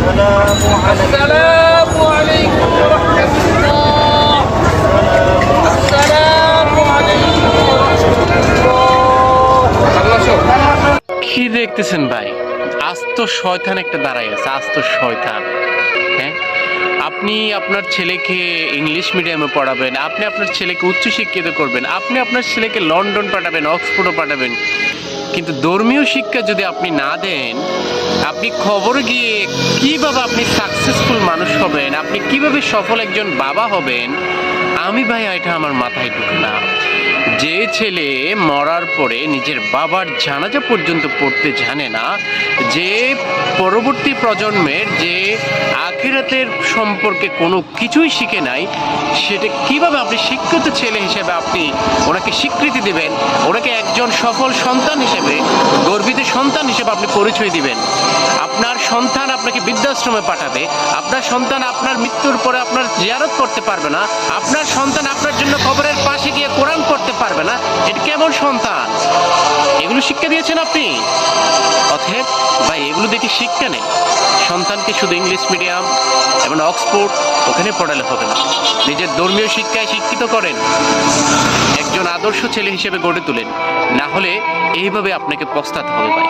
আসসালামু আলাইকুম ওয়া রাহমাতুল্লাহ। আসসালামু আলাইকুম ওয়া রাহমাতুল্লাহ। কি দেখতেছেন ভাই? আস্ত শয়তান একটা দাঁড়াই আছে, আস্ত শয়তান। হ্যাঁ, আপনি আপনার ছেলেকে ইংলিশ মিডিয়ামে পড়াবেন, আপনি আপনার ছেলেকে উচ্চশিক্ষিত করবেন, আপনি আপনার ছেলেকে লন্ডন পাঠাবেন, অক্সফোর্ডও পাঠাবেন, কিন্তু ধর্মীয় শিক্ষা যদি আপনি না দেন, আপনি খবরে গিয়ে কিভাবে আপনি সাকসেসফুল মানুষ হবেন, আপনি কিভাবে সফল একজন বাবা হবেন, আমি ভাই এটা আমার মাথায় ঢুকে না। যে ছেলে মরার পরে নিজের বাবার জানাজা পর্যন্ত পড়তে জানে না, যে পরবর্তী প্রজন্মের যে আখিরাতের সম্পর্কে কোনো কিছুই শিখে নাই, সেটা কিভাবে আপনি শিক্ষিত ছেলে হিসেবে আপনি ওনাকে স্বীকৃতি দেবেন, ওনাকে একজন সফল সন্তান হিসেবে, গর্বিত সন্তান হিসেবে আপনি পরিচয় দিবেন? আপনার সন্তান আপনাকে বৃদ্ধাশ্রমে পাঠাবে, আপনার সন্তান আপনার মৃত্যুর পরে আপনার জিয়ারত করতে পারবে না, আপনার সন্তান আপনার জন্য কবরের পাশে গিয়ে কোরআন পড়তে পারবে না। এটা কেমন সন্তান? এগুলো শিক্ষা দিয়েছেন আপনি? অতএব ভাই, এগুলো দেখে শিক্ষা নেই। সন্তানকে শুধু ইংলিশ মিডিয়াম এবং অক্সফোর্ড ওখানে পড়ালে হবে না, নিজের ধর্মীয় শিক্ষায় শিক্ষিত করেন, একজন আদর্শ ছেলে হিসেবে গড়ে তোলেন, না হলে এইভাবে আপনাকে পস্তাতে হবে ভাই।